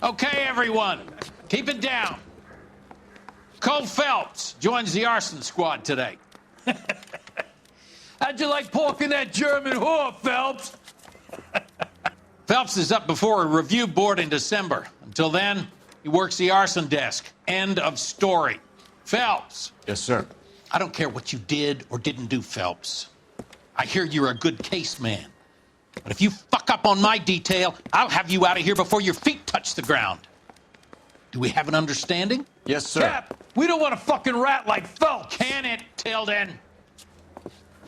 Okay, everyone, keep it down. Cole Phelps joins the arson squad today. How'd you like porking that German whore, Phelps? Phelps is up before a review board in December. Until then, he works the arson desk. End of story. Phelps. Yes, sir. I don't care what you did or didn't do, Phelps. I hear you're a good case man. But if you fuck up on my detail, I'll have you out of here before your feet touch the ground. Do we have an understanding? Yes, sir. Cap, we don't want a fucking rat like Phelps. Can it, Tilden?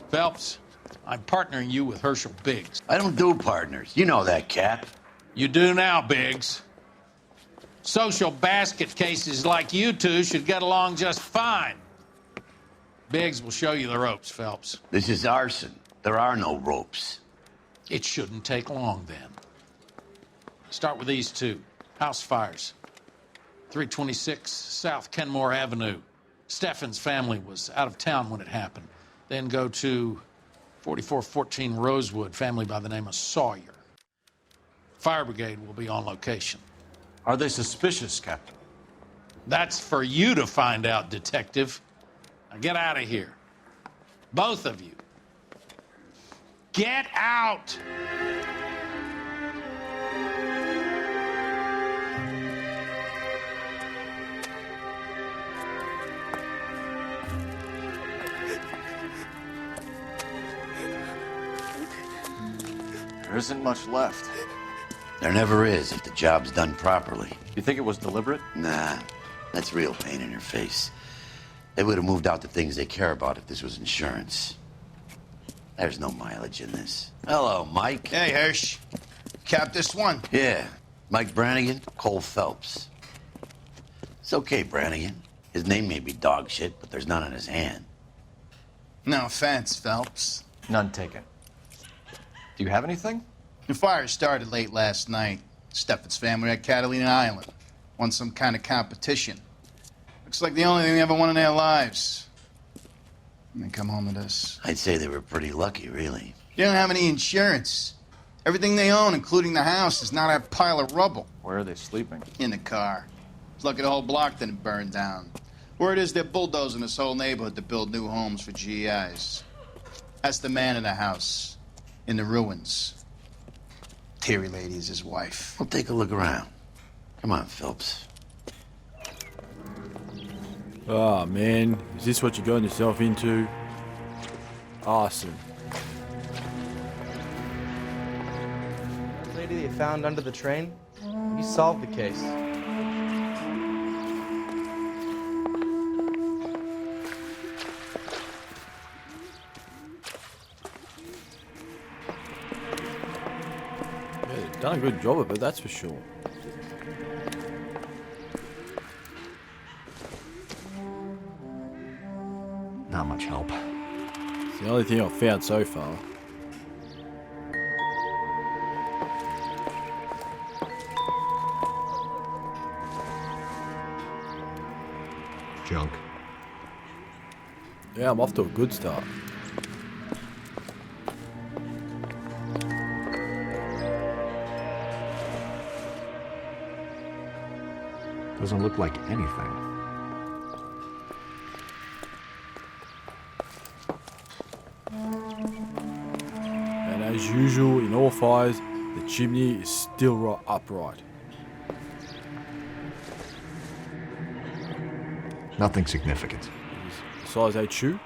Phelps, I'm partnering you with Herschel Biggs. I don't do partners. You know that, Cap. You do now, Biggs. Social basket cases like you two should get along just fine. Biggs will show you the ropes, Phelps. This is arson. There are no ropes. It shouldn't take long, then. Start with these two. House fires. 326 South Kenmore Avenue. Steffens' family was out of town when it happened. Then go to 4414 Rosewood, family by the name of Sawyer. Fire brigade will be on location. Are they suspicious, Captain? That's for you to find out, detective. Now get out of here. Both of you. Get out! There isn't much left. There never is if the job's done properly. You think it was deliberate? Nah, that's real pain in your face. They would have moved out the things they care about if this was insurance. There's no mileage in this. Hello, Mike. Hey, Hirsch. Cap this one. Yeah, Mike Brannigan, Cole Phelps. It's okay, Brannigan. His name may be dog shit, but there's none on his hand. No offense, Phelps. None taken. Do you have anything? The fire started late last night. Steffens' family at Catalina Island. Won some kind of competition. Looks like the only thing they ever won in their lives. And they come home to this. I'd say they were pretty lucky, really. They don't have any insurance. Everything they own, including the house, is not a pile of rubble. Where are they sleeping? In the car. It's lucky the whole block didn't burn down. Word is they're bulldozing this whole neighborhood to build new homes for GIs. That's the man in the house. In the ruins. Terry Lady is his wife. We'll take a look around. Come on, Phelps. Oh man, is this what you got yourself into? Arson. The lady they found under the train? You solved the case. Yeah, they've done a good job of it, that's for sure. Not much help. It's the only thing I've found so far. Junk. Yeah, I'm off to a good start. Doesn't look like anything. And as usual in all fires, the chimney is still upright. Nothing significant. Size 8 shoe.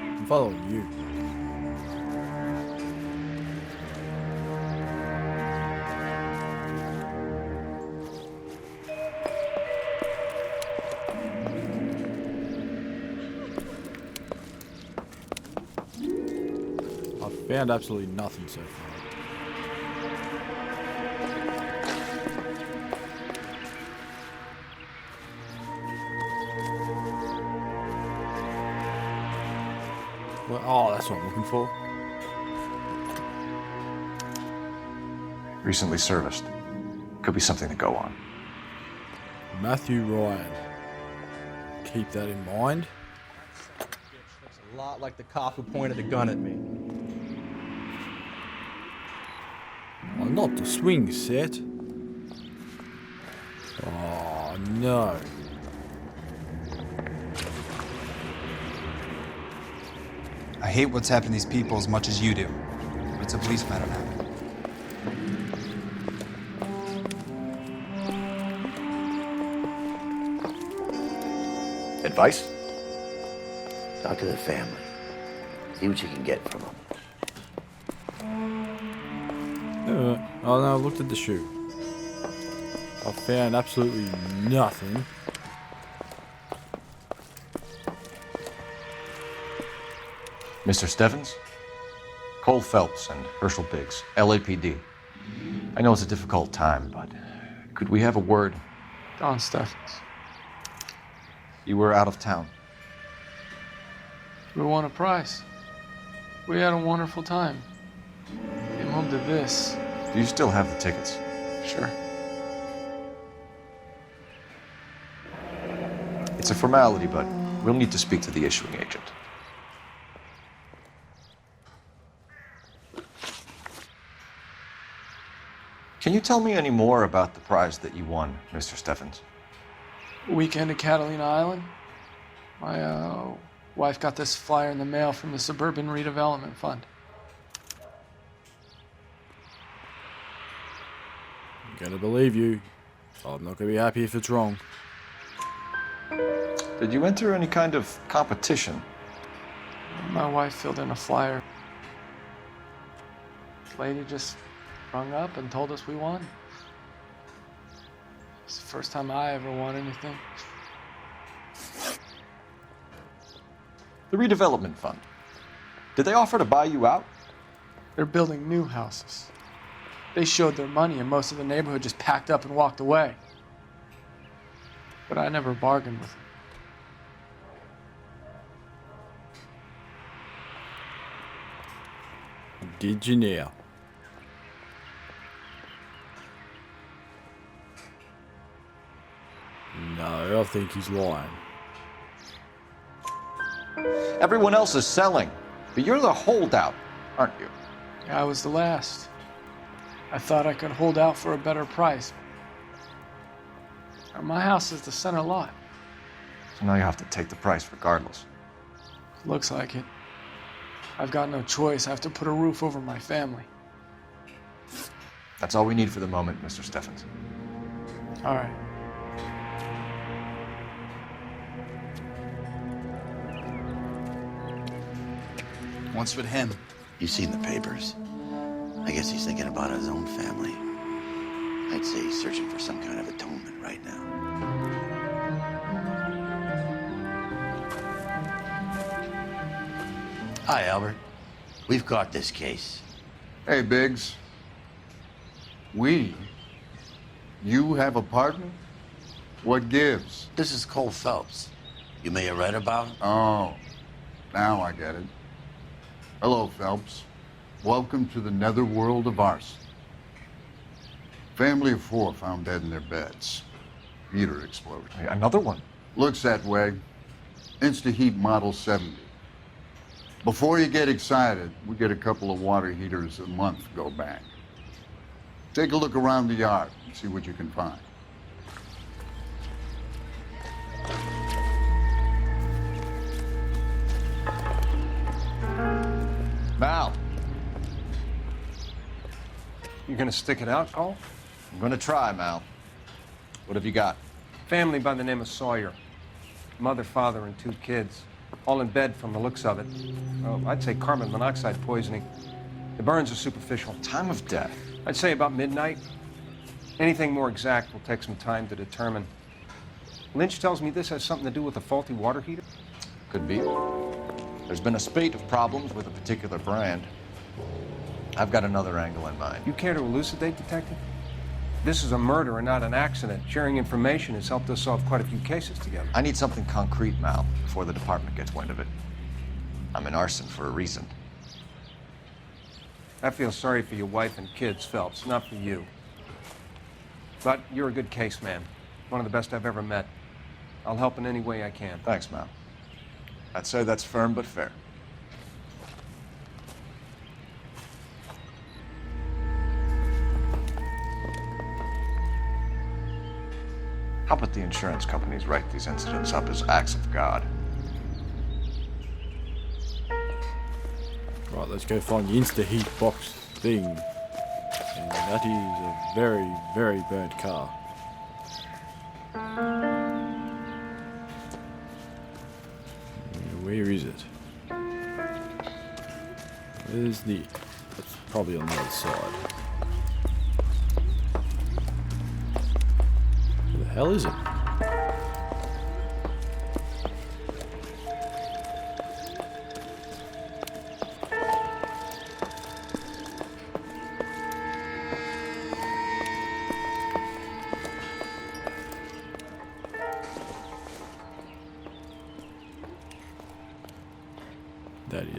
I'm following you. I've found absolutely nothing so far. Well, oh, that's what I'm looking for. Recently serviced. Could be something to go on. Matthew Ryan. keep that in mind. Looks a lot like the cop who pointed the gun at me. Oh, not the swing set. Oh, no. I hate what's happened to these people as much as you do. But it's a police matter now. Advice? Talk to the family. See what you can get from them. Oh no, I looked at the shoe. I found absolutely nothing. Mr. Steffens? Cole Phelps and Herschel Biggs, LAPD. I know it's a difficult time, but could we have a word? Don Steffens. You were out of town. We won a prize. We had a wonderful time. Came home to this. Do you still have the tickets? Sure. It's a formality, but we'll need to speak to the issuing agent. Can you tell me any more about the prize that you won, Mr. Steffens? Weekend at Catalina Island. My wife got this flyer in the mail from the Suburban Redevelopment Fund. I'm gonna believe you. I'm not gonna be happy if it's wrong. Did you enter any kind of competition? My wife filled in a flyer. This lady just rung up and told us we won. It's the first time I ever won anything. The redevelopment fund. Did they offer to buy you out? They're building new houses. They showed their money and most of the neighborhood just packed up and walked away. But I never bargained with them. Did you now? No, I think he's lying. Everyone else is selling, but you're the holdout, aren't you? I was the last. I thought I could hold out for a better price. My house is the center lot. So now you have to take the price regardless. Looks like it. I've got no choice. I have to put a roof over my family. That's all we need for the moment, Mr. Steffens. All right. What's with him? You've seen the papers. I guess he's thinking about his own family. I'd say he's searching for some kind of atonement right now. Hi, Albert. We've caught this case. Hey, Biggs. You have a partner? What gives? This is Cole Phelps. You may have read about him. Oh, now I get it. Hello, Phelps. Welcome to the netherworld of arson. Family of 4 found dead in their beds. Heater explosion. Hey, another one. Looks that way. InstaHeat Model 70. Before you get excited, we get a couple of water heaters a month go back. Take a look around the yard and see what you can find. Mal. You gonna stick it out, Cole? I'm gonna try, Mal. What have you got? Family by the name of Sawyer. Mother, father, and 2 kids. All in bed from the looks of it. Well, I'd say carbon monoxide poisoning. The burns are superficial. Time of death? I'd say about midnight. Anything more exact will take some time to determine. Lynch tells me this has something to do with a faulty water heater. Could be. There's been a spate of problems with a particular brand. I've got another angle in mind. You care to elucidate, Detective? This is a murder and not an accident. Sharing information has helped us solve quite a few cases together. I need something concrete, Mal, before the department gets wind of it. I'm in arson for a reason. I feel sorry for your wife and kids, Phelps, not for you. But you're a good case man. One of the best I've ever met. I'll help in any way I can. Thanks, Mal. I'd say that's firm but fair. How about the insurance companies write these incidents up as acts of God? Right, let's go find the InstaHeat box thing. And that is a very, very burnt car. Where is it? Where's the... It's probably on the other side. Where the hell is it?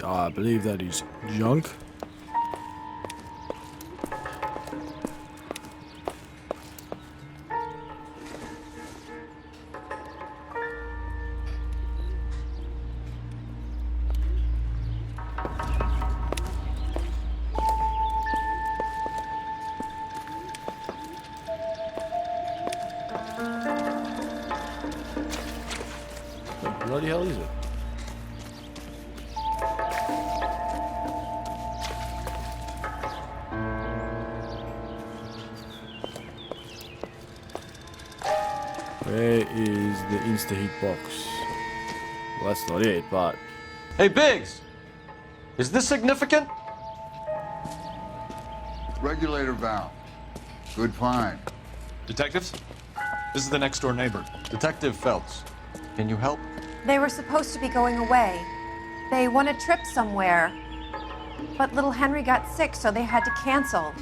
I believe that is junk. What the bloody hell is it? Where is the InstaHeat box? Well, that's not it, but... Hey, Biggs! Is this significant? Regulator valve. Good find. Detectives? This is the next door neighbor. Detective Phelps, can you help? They were supposed to be going away. They won a trip somewhere. But little Henry got sick, so they had to cancel.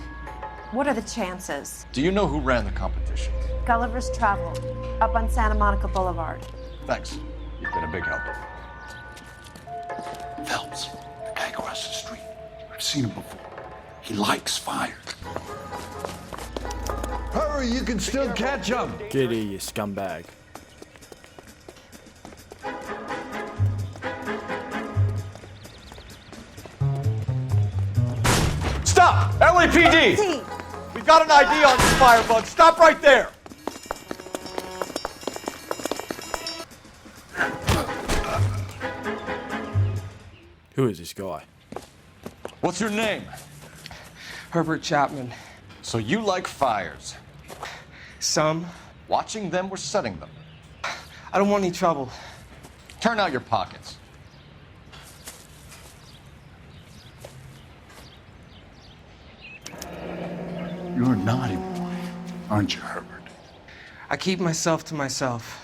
What are the chances? Do you know who ran the competition? Gulliver's Travel, up on Santa Monica Boulevard. Thanks. You've been a big help. Phelps, the guy across the street. I've seen him before. He likes fire. Hurry, you can still catch him. Get here, you scumbag. Stop! LAPD! We've got an ID on this firebug. Stop right there! Who is this guy? What's your name? Herbert Chapman. So you like fires? Some. Watching them or setting them? I don't want any trouble. Turn out your pockets. You're a naughty boy, aren't you, Herbert? I keep myself to myself.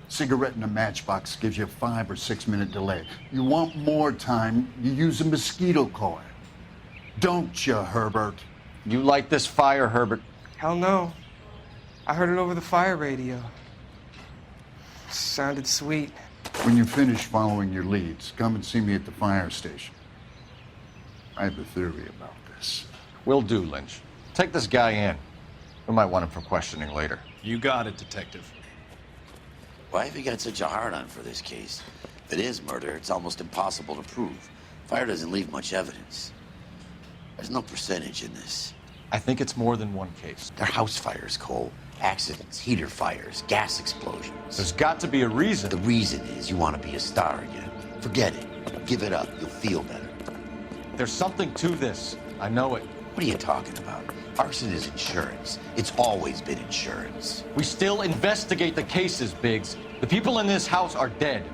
Cigarette in a matchbox gives you a 5 or 6 minute delay. You want more time, you use a mosquito coil. Don't you, Herbert? You like this fire, Herbert? Hell no. I heard it over the fire radio. Sounded sweet. When you finish following your leads, come and see me at the fire station. I have a theory about this. Will do, Lynch. Take this guy in. We might want him for questioning later. You got it, Detective. Why have you got such a hard-on for this case? If it is murder, it's almost impossible to prove. Fire doesn't leave much evidence. There's no percentage in this. I think it's more than one case. They're house fires, Cole. Accidents, heater fires, gas explosions. There's got to be a reason. The reason is you want to be a star again. Forget it. Give it up. You'll feel better. There's something to this. I know it. What are you talking about? Arson is insurance. It's always been insurance. We still investigate the cases, Biggs. The people in this house are dead.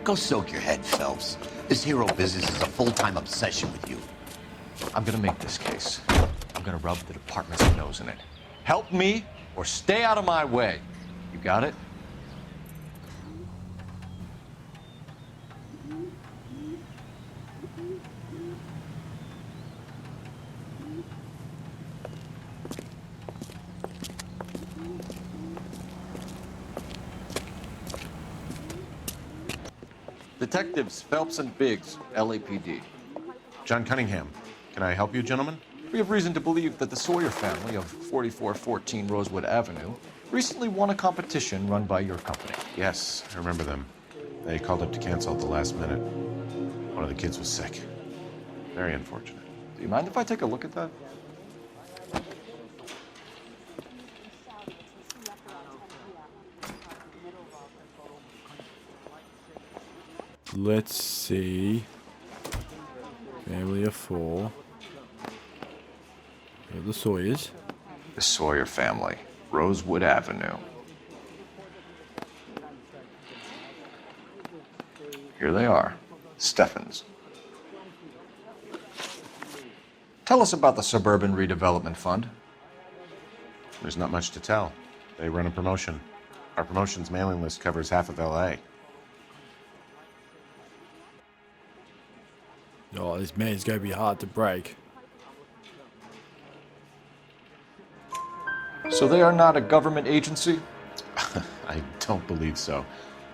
Go soak your head, Phelps. This hero business is a full-time obsession with you. I'm gonna make this case. I'm gonna rub the department's nose in it. Help me or stay out of my way. You got it? Detectives Phelps and Biggs, LAPD. John Cunningham. Can I help you, gentlemen? We have reason to believe that the Sawyer family of 4414 Rosewood Avenue recently won a competition run by your company. Yes, I remember them. They called up to cancel at the last minute. One of the kids was sick. Very unfortunate. Do you mind if I take a look at that? Let's see. Family of 4. We have the Sawyers. The Sawyer family, Rosewood Avenue. Here they are, Steffens. Tell us about the Suburban Redevelopment Fund. There's not much to tell. They run a promotion. Our promotion's mailing list covers half of LA. Oh, this man's gonna be hard to break. So they are not a government agency? I don't believe so.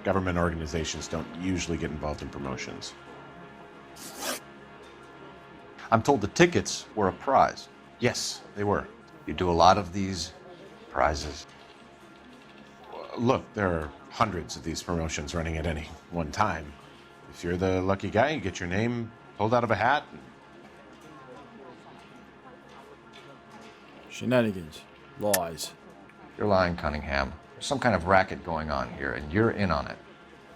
Government organizations don't usually get involved in promotions. I'm told the tickets were a prize. Yes, they were. You do a lot of these prizes. Look, there are hundreds of these promotions running at any one time. If you're the lucky guy, you get your name pulled out of a hat. Shenanigans. Lies. You're lying, Cunningham. There's some kind of racket going on here, and you're in on it.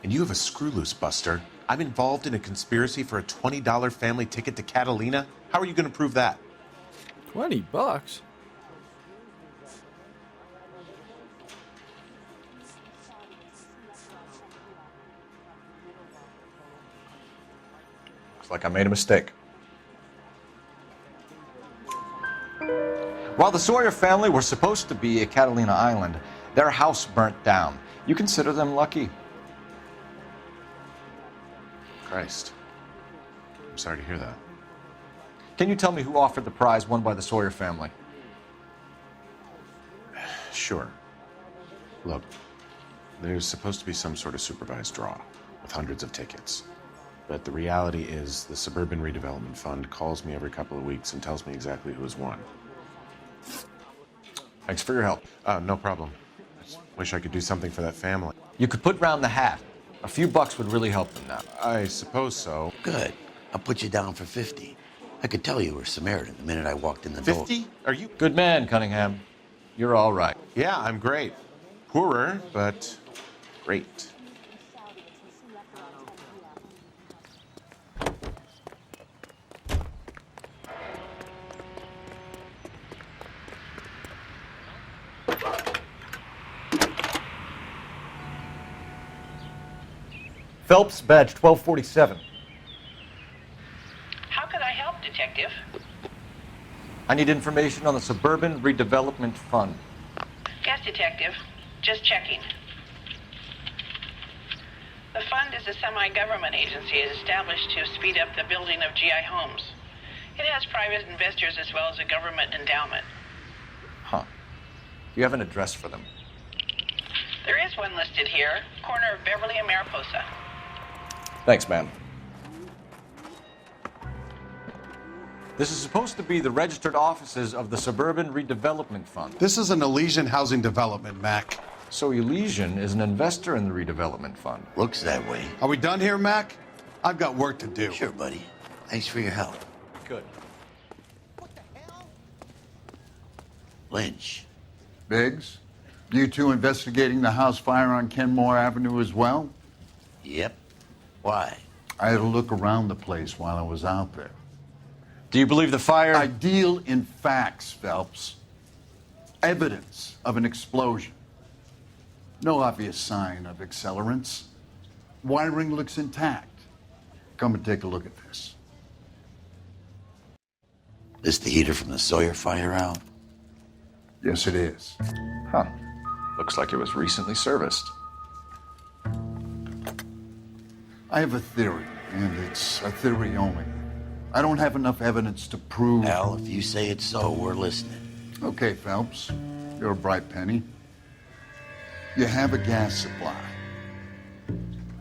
And you have a screw loose, Buster. I'm involved in a conspiracy for a $20 family ticket to Catalina. How are you going to prove that? $20? Looks like I made a mistake. While the Sawyer family were supposed to be at Catalina Island, their house burnt down. You consider them lucky? Christ. I'm sorry to hear that. Can you tell me who offered the prize won by the Sawyer family? Sure. Look, there's supposed to be some sort of supervised draw with hundreds of tickets. But the reality is the Suburban Redevelopment Fund calls me every couple of weeks and tells me exactly who has won. Thanks for your help. No problem. I just wish I could do something for that family. You could put round the hat. A few bucks would really help them now. I suppose so. Good. I'll put you down for 50. I could tell you were Samaritan the minute I walked in the door. 50? Are you? Good man, Cunningham. You're all right. Yeah, I'm great. Poorer, but great. Phelps, badge 1247. How can I help, Detective? I need information on the Suburban Redevelopment Fund. Yes, Detective. Just checking. The fund is a semi-government agency established to speed up the building of GI homes. It has private investors as well as a government endowment. Huh. You have an address for them? There is one listed here, corner of Beverly and Mariposa. Thanks, ma'am. This is supposed to be the registered offices of the Suburban Redevelopment Fund. This is an Elysian housing development, Mac. So Elysian is an investor in the redevelopment fund. Looks that way. Are we done here, Mac? I've got work to do. Sure, buddy. Thanks for your help. Good. Lynch. Biggs, you two investigating the house fire on Kenmore Avenue as well? Yep. Why? I had a look around the place while I was out there. Do you believe the fire? I deal in facts, Phelps. Evidence of an explosion. No obvious sign of accelerants. Wiring looks intact. Come and take a look at this. This the heater from the Sawyer fire out? Yes, it is. Huh. Looks like it was recently serviced. I have a theory, and it's a theory only. I don't have enough evidence to prove... Al, if you say it's so, we're listening. Okay, Phelps. You're a bright penny. You have a gas supply.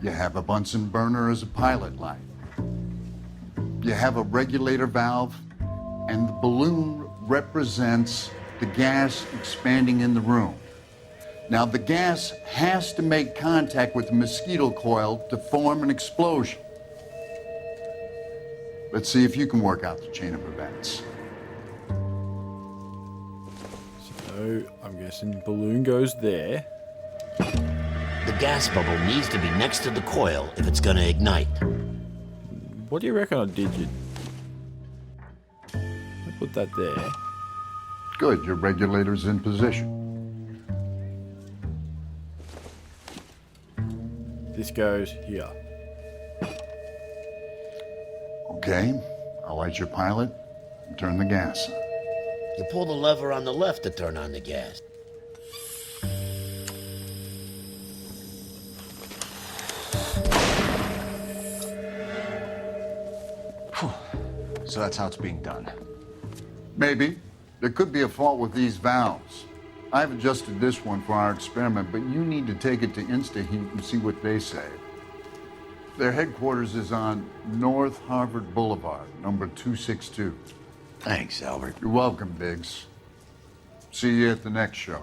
You have a Bunsen burner as a pilot light. You have a regulator valve, and the balloon represents the gas expanding in the room. Now, the gas has to make contact with the mosquito coil to form an explosion. Let's see if you can work out the chain of events. So, I'm guessing balloon goes there. The gas bubble needs to be next to the coil if it's gonna ignite. What do you reckon I did? I'll put that there. Good, your regulator's in position. This goes here. Okay, I'll light your pilot and turn the gas on. You pull the lever on the left to turn on the gas. So that's how it's being done. Maybe. There could be a fault with these valves. I've adjusted this one for our experiment, but you need to take it to InstaHeat and see what they say. Their headquarters is on North Harvard Boulevard, number 262. Thanks, Albert. You're welcome, Biggs. See you at the next show.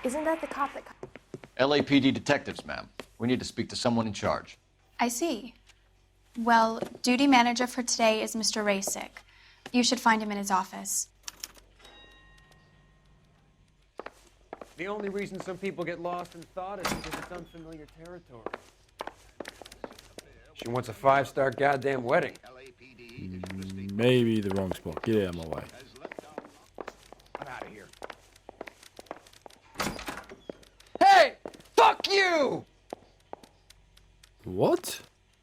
Isn't that the cop that... LAPD detectives, ma'am. We need to speak to someone in charge. I see. Well, duty manager for today is Mr. Rasick. You should find him in his office. The only reason some people get lost in thought is because it's unfamiliar territory. She wants a 5-star goddamn wedding. Maybe the wrong spot. Get out of my way. I'm out of here. Hey! Fuck you! What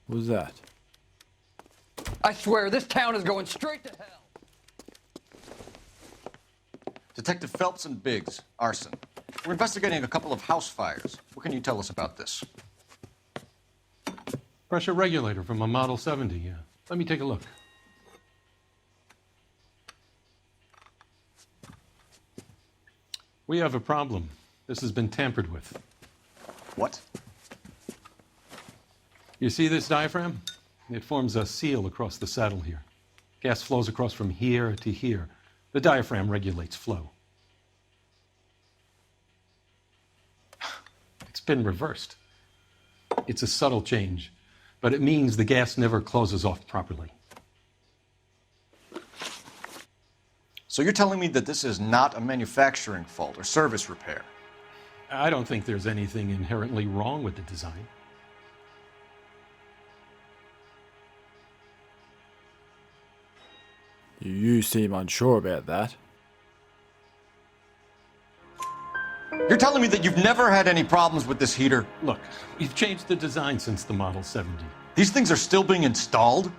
was that? I swear, this town is going straight to hell. Detective Phelps and Biggs, arson. We're investigating a couple of house fires. What can you tell us about this? Pressure regulator from a Model 70, yeah. Let me take a look. We have a problem. This has been tampered with. What? You see this diaphragm? It forms a seal across the saddle here. Gas flows across from here to here. The diaphragm regulates flow. It's been reversed. It's a subtle change, but it means the gas never closes off properly. So you're telling me that this is not a manufacturing fault or service repair? I don't think there's anything inherently wrong with the design. You seem unsure about that. You're telling me that you've never had any problems with this heater? Look, we've changed the design since the Model 70. These things are still being installed?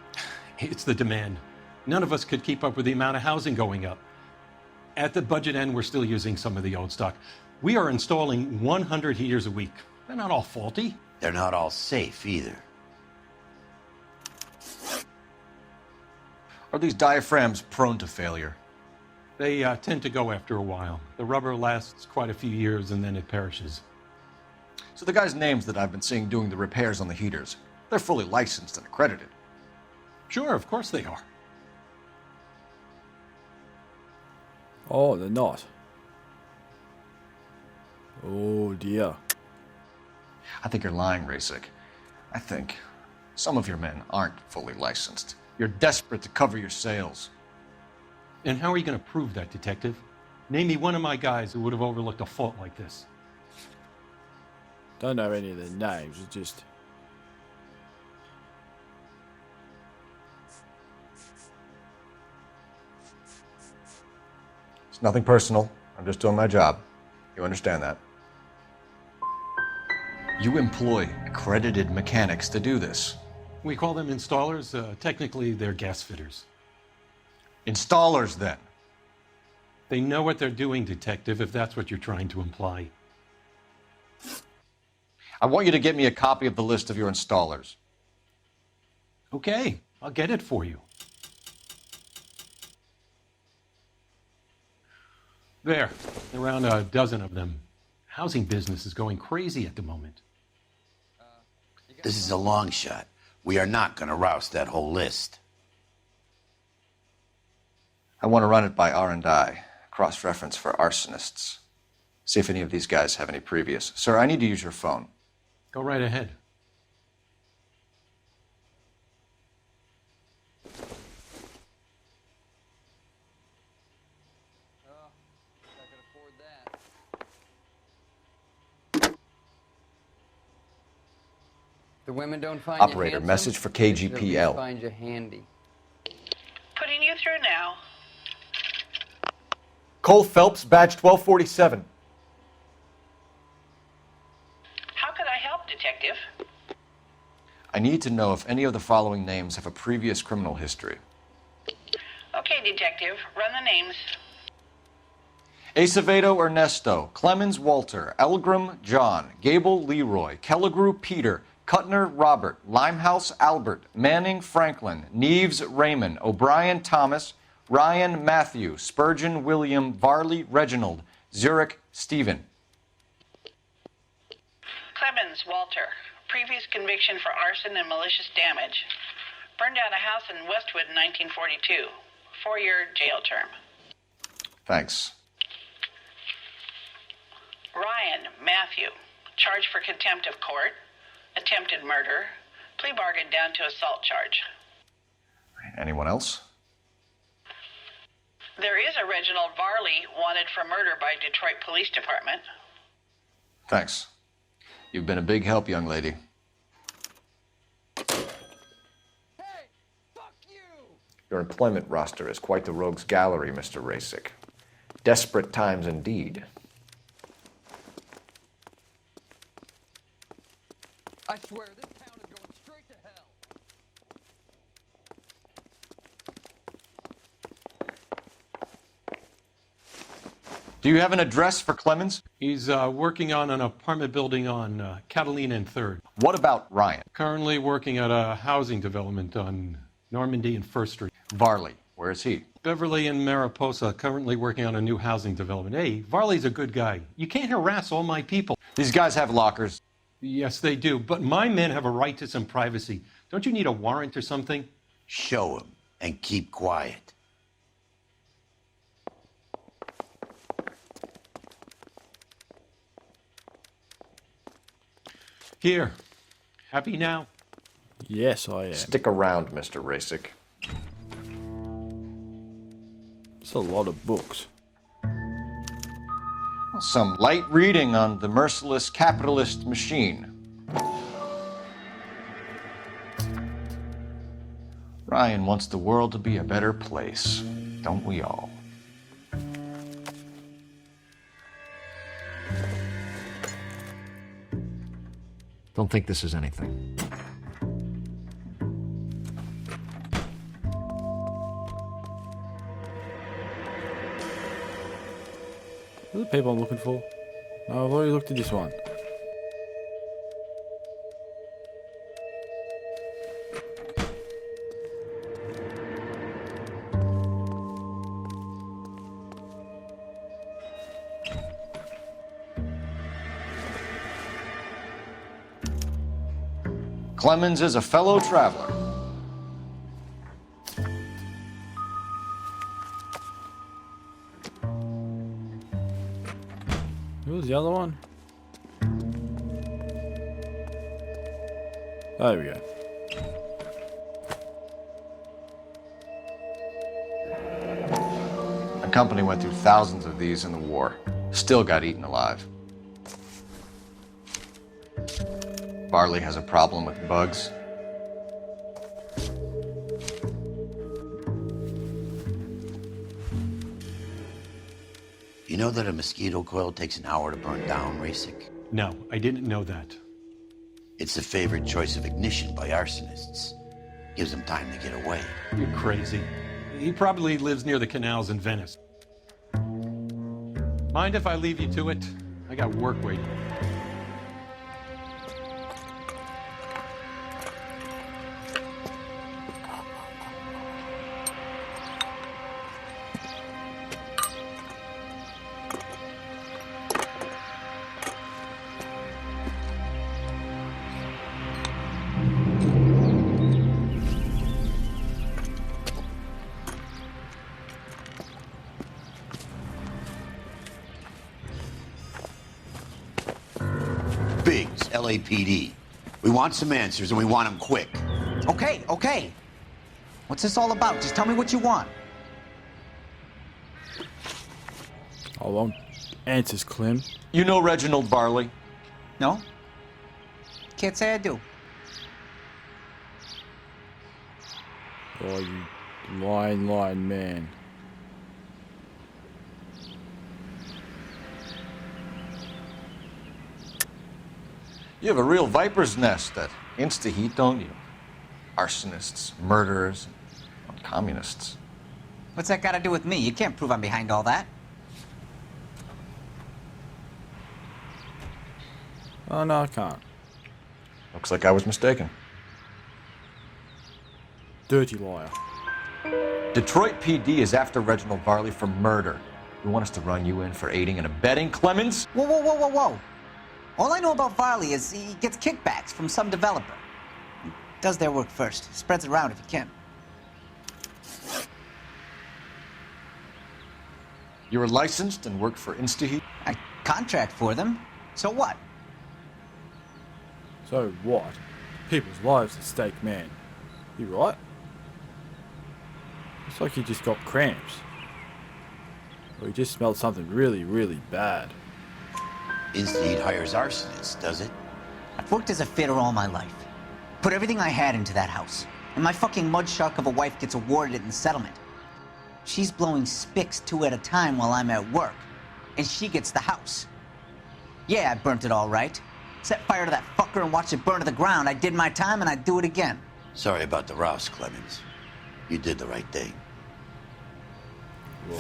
It's the demand. None of us could keep up with the amount of housing going up. At the budget end, we're still using some of the old stock. We are installing 100 heaters a week. They're not all faulty. They're not all safe either. Are these diaphragms prone to failure? They tend to go after a while. The rubber lasts quite a few years and then it perishes. So the guys' names that I've been seeing doing the repairs on the heaters, they're fully licensed and accredited. Sure, of course they are. Oh, they're not. Oh dear. I think you're lying, Rasick. I think some of your men aren't fully licensed. You're desperate to cover your sales. And how are you going to prove that, Detective? Name me one of my guys who would have overlooked a fault like this. Don't know any of their names, it's just... It's nothing personal. I'm just doing my job. You understand that? You employ accredited mechanics to do this. We call them installers. Technically, they're gas fitters. Installers, then? They know what they're doing, Detective, if that's what you're trying to imply. I want you to get me a copy of the list of your installers. Okay, I'll get it for you. There, around a dozen of them. Housing business is going crazy at the moment. This is a long shot. We are not going to roust that whole list. I want to run it by R&I, cross-reference for arsonists. See if any of these guys have any previous. Sir, I need to use your phone. Go right ahead. The women don't find Operator, you handsome, message for they at least KGPL. Find you handy. Putting you through now. Cole Phelps, badge 1247. How could I help, Detective? I need to know if any of the following names have a previous criminal history. Okay, Detective, run the names. Acevedo Ernesto, Clemens Walter, Elgram John, Gable Leroy, Kelligrew Peter, Cutner Robert, Limehouse Albert, Manning Franklin, Neves Raymond, O'Brien Thomas, Ryan Matthew, Spurgeon William, Varley Reginald, Zurich Stephen. Clemens Walter. Previous conviction for arson and malicious damage. Burned down a house in Westwood in 1942. 4-year jail term. Thanks. Ryan Matthew. Charged for contempt of court. Attempted murder. Plea bargain down to assault charge. Anyone else? There is a Reginald Varley wanted for murder by Detroit Police Department. Thanks. You've been a big help, young lady. Your employment roster is quite the rogues gallery, Mr. Rasick. Desperate times indeed. I swear, this town is going straight to hell. Do you have an address for Clemens? He's working on an apartment building on Catalina and 3rd. What about Ryan? Currently working at a housing development on Normandy and 1st Street. Varley, where is he? Beverly and Mariposa, currently working on a new housing development. Hey, Varley's a good guy. You can't harass all my people. These guys have lockers. Yes, they do, but my men have a right to some privacy. Don't you need a warrant or something? Show him and keep quiet. Here. Happy now? Yes, I am. Stick around, Mr. Rasick. It's a lot of books. Some light reading on the merciless capitalist machine. Ryan wants the world to be a better place, don't we all? Don't think this is anything. Are the people I'm looking for? No, I've already looked at this one. Clemens is a fellow traveler. Who was the other one? There we go. A company went through thousands of these in the war. Still got eaten alive. Varley has a problem with bugs. You know that a mosquito coil takes an hour to burn down, Rasick? No, I didn't know that. It's the favorite choice of ignition by arsonists. Gives them time to get away. You're crazy. He probably lives near the canals in Venice. Mind if I leave you to it? I got work waiting. Biggs, LAPD. We want some answers, and we want them quick. Okay. What's this all about? Just tell me what you want. I want answers, Clem. You know Reginald Varley? No? Can't say I do. Oh, you lying man. You have a real viper's nest at InstaHeat, don't you? Arsonists, murderers, and communists. What's that got to do with me? You can't prove I'm behind all that. Oh, no, I can't. Looks like I was mistaken. Dirty liar. Detroit PD is after Reginald Varley for murder. You want us to run you in for aiding and abetting, Clemens? Whoa. All I know about Varley is he gets kickbacks from some developer. He does their work first. Spreads it around if he can. You were licensed and worked for InstaHeat? I contract for them. So what? So what? People's lives at stake, man. You right? It's like you just got cramps. Or you just smelled something really, really bad. InstaHeat hires arsonists, does it? I've worked as a fitter all my life. Put everything I had into that house. And my fucking mud shark of a wife gets awarded it in settlement. She's blowing spics 2 at a time while I'm at work. And she gets the house. Yeah, I burnt it all right. Set fire to that fucker and watched it burn to the ground. I did my time and I'd do it again. Sorry about the rouse, Clemens. You did the right thing.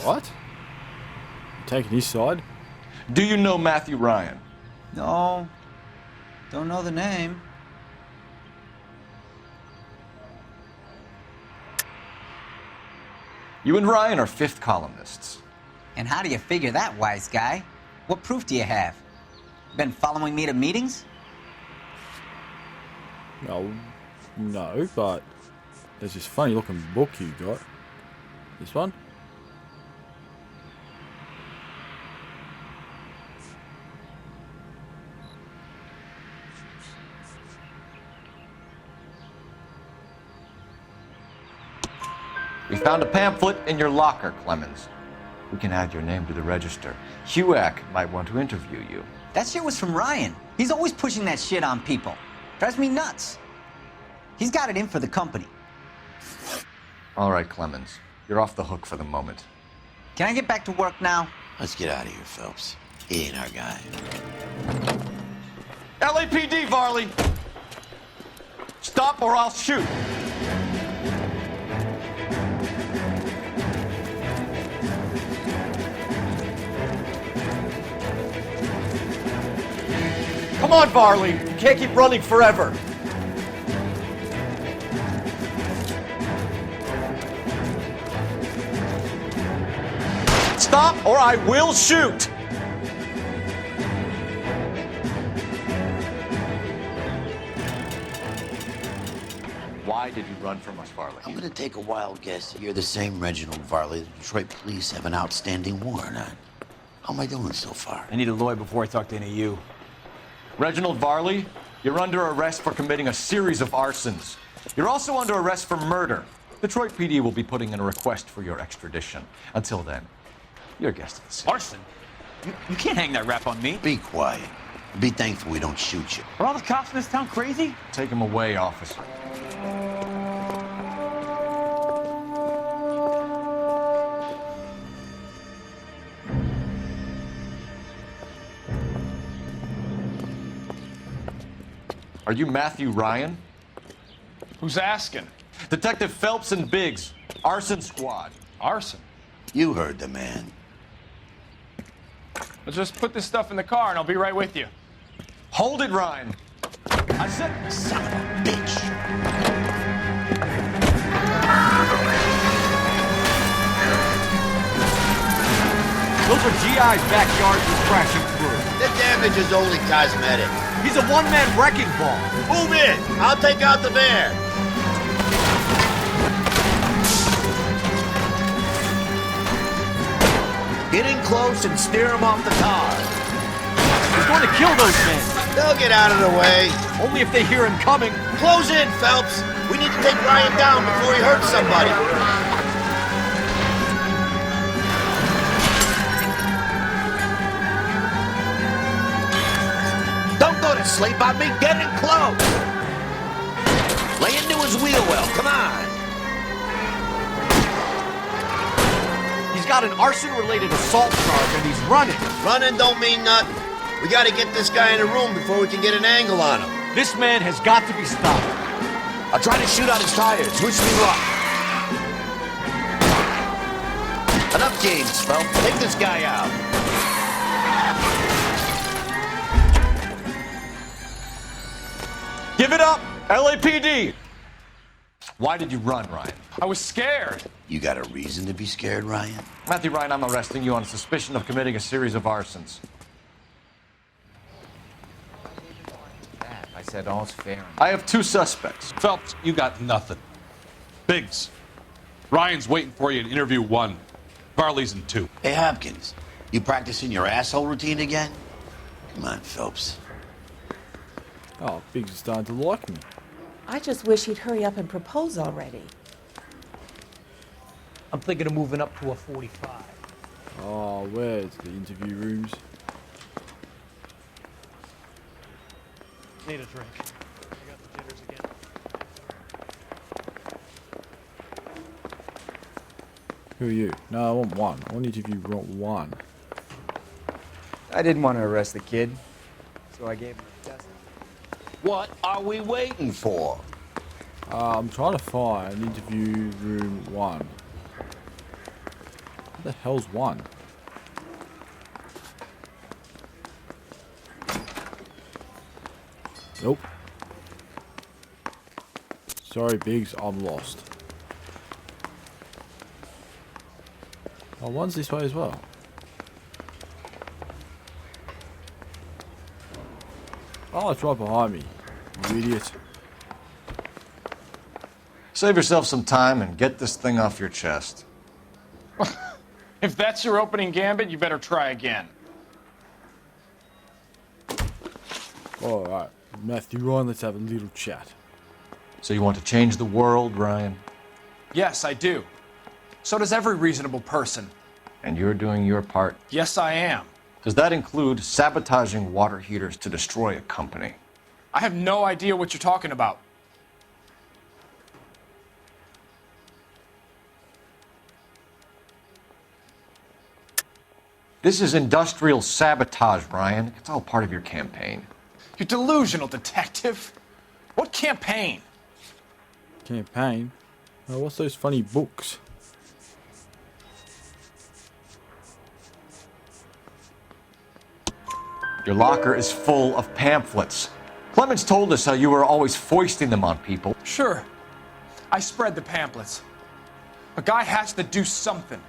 What? You taking his side? Do you know Matthew Ryan? No. Don't know the name. You and Ryan are fifth columnists. And how do you figure that, wise guy? What proof do you have? Been following me to meetings? No, but there's this funny looking book you got. This one? We found a pamphlet in your locker, Clemens. We can add your name to the register. HUAC might want to interview you. That shit was from Ryan. He's always pushing that shit on people. Drives me nuts. He's got it in for the company. All right, Clemens. You're off the hook for the moment. Can I get back to work now? Let's get out of here, Phelps. He ain't our guy. LAPD, Varley! Stop or I'll shoot! Come on, Varley! You can't keep running forever! Stop or I will shoot! Why did you run from us, Varley? I'm gonna take a wild guess that you're the same Reginald Varley the Detroit police have an outstanding warrant on. How am I doing so far? I need a lawyer before I talk to any of you. Reginald Varley, you're under arrest for committing a series of arsons. You're also under arrest for murder. Detroit PD will be putting in a request for your extradition. Until then, you're a guest of the city. Arson? You can't hang that rap on me. Be quiet. Be thankful we don't shoot you. Are all the cops in this town crazy? Take him away, officer. Are you Matthew Ryan? Who's asking? Detective Phelps and Biggs, arson squad. Arson? You heard the man. Let's just put this stuff in the car and I'll be right with you. Hold it, Ryan. I said... Son of a bitch. Those are GI's backyards we're crashing through. The damage is only cosmetic. He's a one-man wrecking ball. Move in. I'll take out the van. Get in close and steer him off the car. He's going to kill those men. They'll get out of the way. Only if they hear him coming. Close in, Phelps. We need to take Ryan down before he hurts somebody. Don't go to sleep on me. Get in close. Lay into his wheel well. Come on. He's got an arson-related assault charge and he's running. Running don't mean nothing. We gotta get this guy in a room before we can get an angle on him. This man has got to be stopped. I'll try to shoot out his tires. Wish me luck. Enough games, Phelps. Take this guy out. Give it up, LAPD. Why did you run, Ryan? I was scared. You got a reason to be scared, Ryan? Matthew Ryan, I'm arresting you on suspicion of committing a series of arsons. I said all's fair. I have 2 suspects. Phelps, you got nothing. Biggs, Ryan's waiting for you in interview 1. Varley's in 2. Hey, Hopkins, you practicing your asshole routine again? Come on, Phelps. Oh, Biggs is starting to like me. I just wish he'd hurry up and propose already. I'm thinking of moving up to a 45. Oh, where's the interview rooms? Need a drink. I got the jitters again. Who are you? No, I want 1. I want interview 1. I didn't want to arrest the kid, so I gave him a test. What are we waiting for? I'm trying to find interview room 1. What the hell's 1? Nope. Sorry, Biggs, I'm lost. Oh, 1's this way as well. Oh, it's right behind me. You idiot. Save yourself some time and get this thing off your chest. If that's your opening gambit, you better try again. Alright, Matthew Ryan, let's have a little chat. So you want to change the world, Ryan? Yes, I do. So does every reasonable person. And you're doing your part? Yes, I am. Does that include sabotaging water heaters to destroy a company? I have no idea what you're talking about. This is industrial sabotage, Ryan. It's all part of your campaign. You delusional detective. What campaign? Campaign? Oh, what's those funny books? Your locker is full of pamphlets. Clemens told us how you were always foisting them on people. Sure. I spread the pamphlets. A guy has to do something.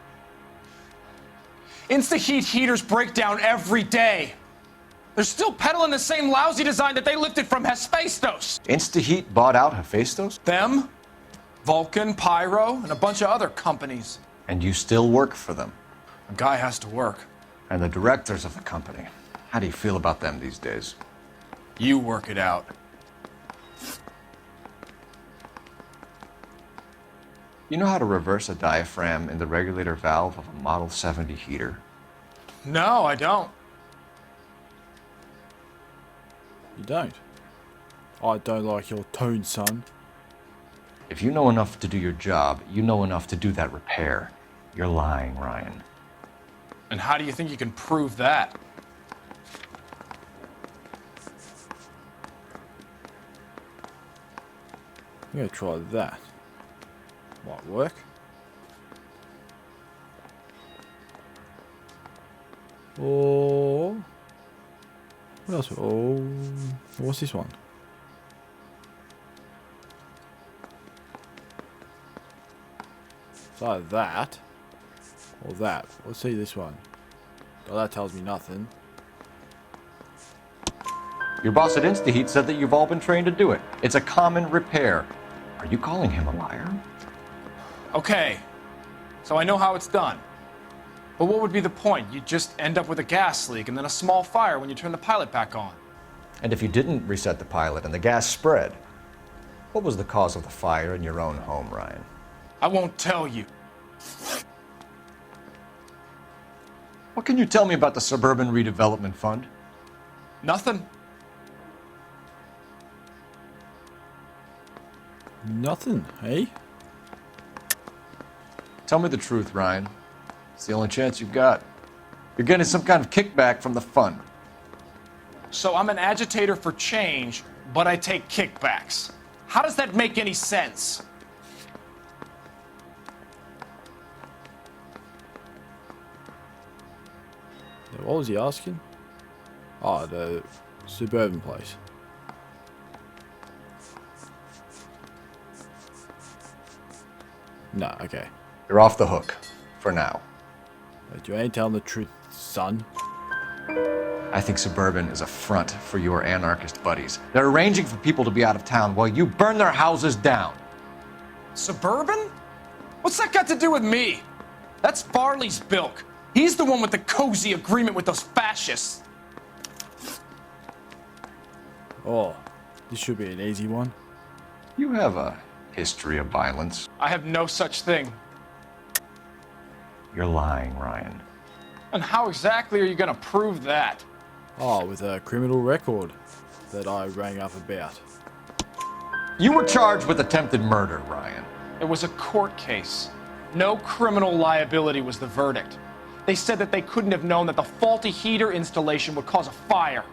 InstaHeat heaters break down every day. They're still peddling the same lousy design that they lifted from Hephaestus. InstaHeat bought out Hephaestus? Them, Vulcan, Pyro, and a bunch of other companies. And you still work for them? A guy has to work. And the directors of the company. How do you feel about them these days? You work it out. You know how to reverse a diaphragm in the regulator valve of a Model 70 heater? No, I don't. You don't? I don't like your tone, son. If you know enough to do your job, you know enough to do that repair. You're lying, Ryan. And how do you think you can prove that? I'm gonna try that. Might work. Oh, what else? Oh, what's this one? It's either that or that. Let's see this one. Oh, that tells me nothing. Your boss at InstaHeat said that you've all been trained to do it. It's a common repair. Are you calling him a liar? Okay, so I know how it's done. But what would be the point? You just end up with a gas leak and then a small fire when you turn the pilot back on. And if you didn't reset the pilot and the gas spread, what was the cause of the fire in your own home, Ryan? I won't tell you. What can you tell me about the Suburban Redevelopment Fund? Nothing. Nothing, eh? Tell me the truth, Ryan. It's the only chance you've got. You're getting some kind of kickback from the fund. So I'm an agitator for change, but I take kickbacks. How does that make any sense? What was he asking? Oh, the suburban place. No, okay. You're off the hook. For now. But you ain't telling the truth, son. I think Suburban is a front for your anarchist buddies. They're arranging for people to be out of town while you burn their houses down. Suburban? What's that got to do with me? That's Varley's bilk. He's the one with the cozy agreement with those fascists. Oh, this should be an easy one. You have a history of violence. I have no such thing. You're lying, Ryan. And how exactly are you going to prove that? Oh, with a criminal record that I rang up about. You were charged with attempted murder, Ryan. It was a court case. No criminal liability was the verdict. They said that they couldn't have known that the faulty heater installation would cause a fire.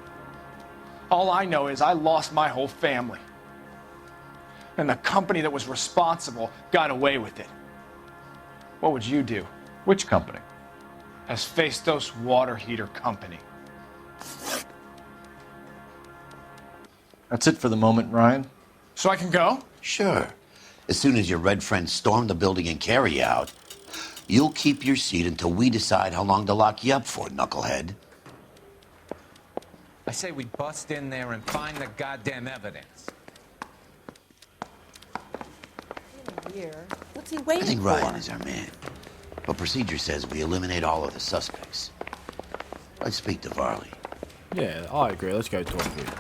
All I know is I lost my whole family. And the company that was responsible got away with it. What would you do? Which company? Hephaestus Water Heater Company. That's it for the moment, Ryan. So I can go? Sure. As soon as your red friends storm the building and carry you out, you'll keep your seat until we decide how long to lock you up for, knucklehead. I say we bust in there and find the goddamn evidence. Here. What's he I waiting think for? Ryan is our man. But procedure says we eliminate all of the suspects. Let's speak to Varley. Yeah, I agree. Let's go talk to him.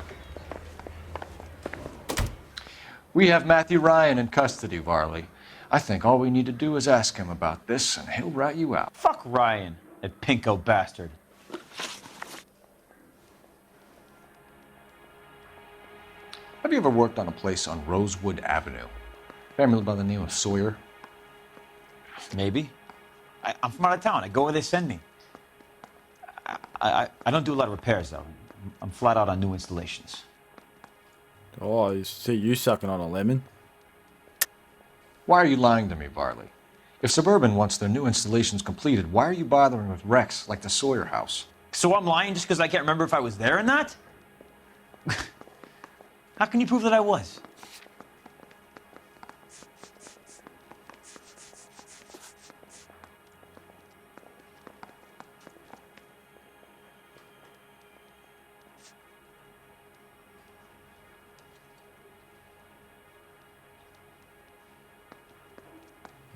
We have Matthew Ryan in custody, Varley. I think all we need to do is ask him about this, and he'll rat you out. Fuck Ryan, that pinko bastard. Have you ever worked on a place on Rosewood Avenue? Family by the name of Sawyer? Maybe. I'm from out of town. I go where they send me. I don't do a lot of repairs, though. I'm flat out on new installations. Oh, I see you sucking on a lemon. Why are you lying to me, Varley? If Suburban wants their new installations completed, why are you bothering with wrecks like the Sawyer house? So I'm lying just because I can't remember if I was there or not? How can you prove that I was?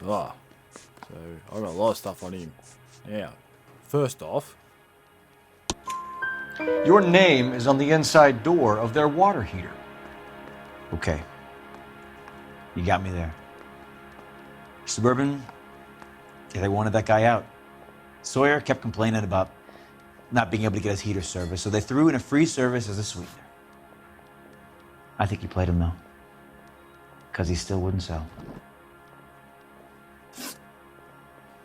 Ah, so I got a lot of stuff on him. Now, first off, your name is on the inside door of their water heater. Okay. You got me there. Suburban, yeah, they wanted that guy out. Sawyer kept complaining about not being able to get his heater service, so they threw in a free service as a sweetener. I think he played him, though. Because he still wouldn't sell.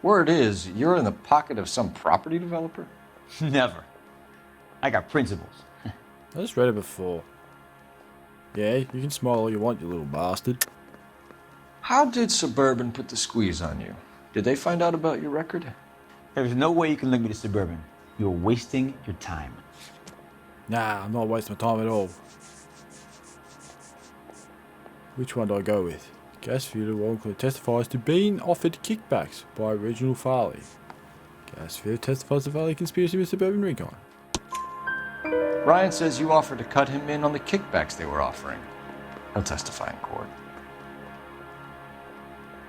Word is, you're in the pocket of some property developer? Never. I got principles. I just read it before. Yeah, you can smile all you want, you little bastard. How did Suburban put the squeeze on you? Did they find out about your record? There's no way you can link me to Suburban. You're wasting your time. Nah, I'm not wasting my time at all. Which one do I go with? Gasfield wrongfully testifies to being offered kickbacks by Reginald Varley. Gasfield testifies to Varley conspiracy with Suburban Recon. Ryan says you offered to cut him in on the kickbacks they were offering. He'll testify in court.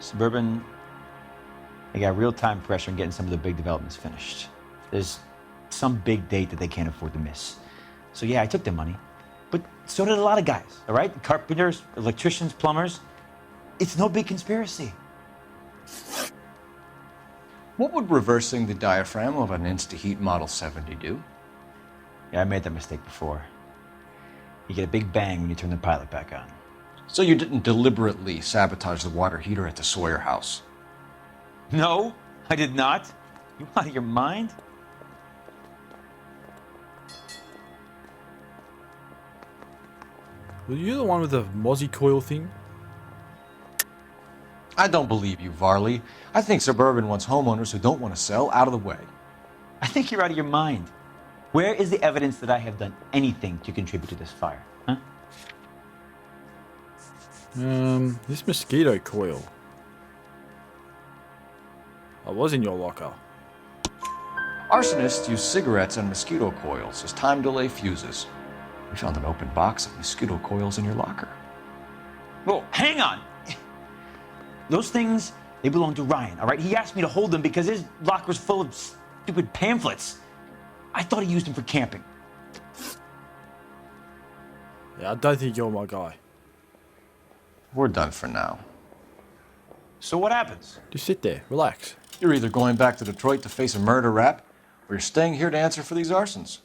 Suburban, they got real time pressure on getting some of the big developments finished. There's some big date that they can't afford to miss. So yeah, I took their money. But so did a lot of guys, all right? Carpenters, electricians, plumbers. It's no big conspiracy. What would reversing the diaphragm of an InstaHeat Model 70 do? Yeah, I made that mistake before. You get a big bang when you turn the pilot back on. So you didn't deliberately sabotage the water heater at the Sawyer house? No, I did not. You out of your mind? Were you the one with the mozzie coil thing? I don't believe you, Varley. I think Suburban wants homeowners who don't want to sell out of the way. I think you're out of your mind. Where is the evidence that I have done anything to contribute to this fire? Huh? This mosquito coil. I was in your locker. Arsonists use cigarettes and mosquito coils as time delay fuses. We found an open box of mosquito coils in your locker. Whoa, hang on. Those things, they belong to Ryan, all right? He asked me to hold them because his locker's full of stupid pamphlets. I thought he used them for camping. Yeah, I don't think you're my guy. We're done for now. So what happens? Just sit there, relax. You're either going back to Detroit to face a murder rap, or you're staying here to answer for these arsons.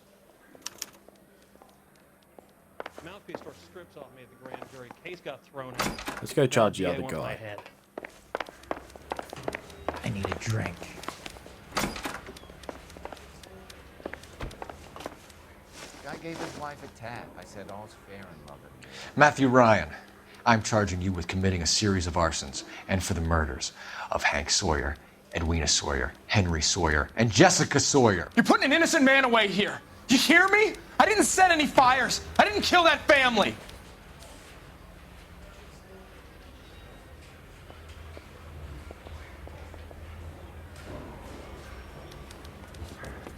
Mouthpiece or strips off me at the grand jury. Case got thrown out. Let's go charge the other guy. I need a drink. Guy gave his wife a tap. I said all's fair in love and war. Matthew Ryan, I'm charging you with committing a series of arsons and for the murders of Hank Sawyer, Edwina Sawyer, Henry Sawyer, and Jessica Sawyer. You're putting an innocent man away here. You hear me? I didn't set any fires. I didn't kill that family.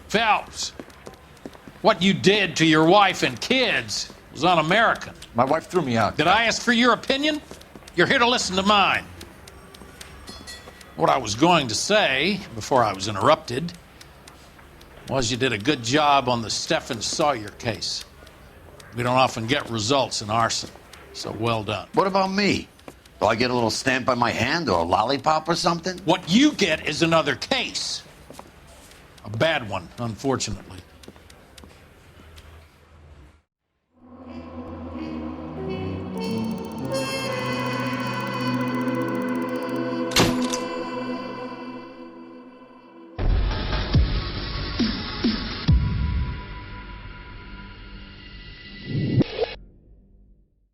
Phelps, what you did to your wife and kids was un-American. My wife threw me out. Did I ask for your opinion? You're here to listen to mine. What I was going to say, before I was interrupted, was you did a good job on the Steffens Sawyer case. We don't often get results in arson, so well done. What about me? Do I get a little stamp on my hand or a lollipop or something? What you get is another case. A bad one, unfortunately.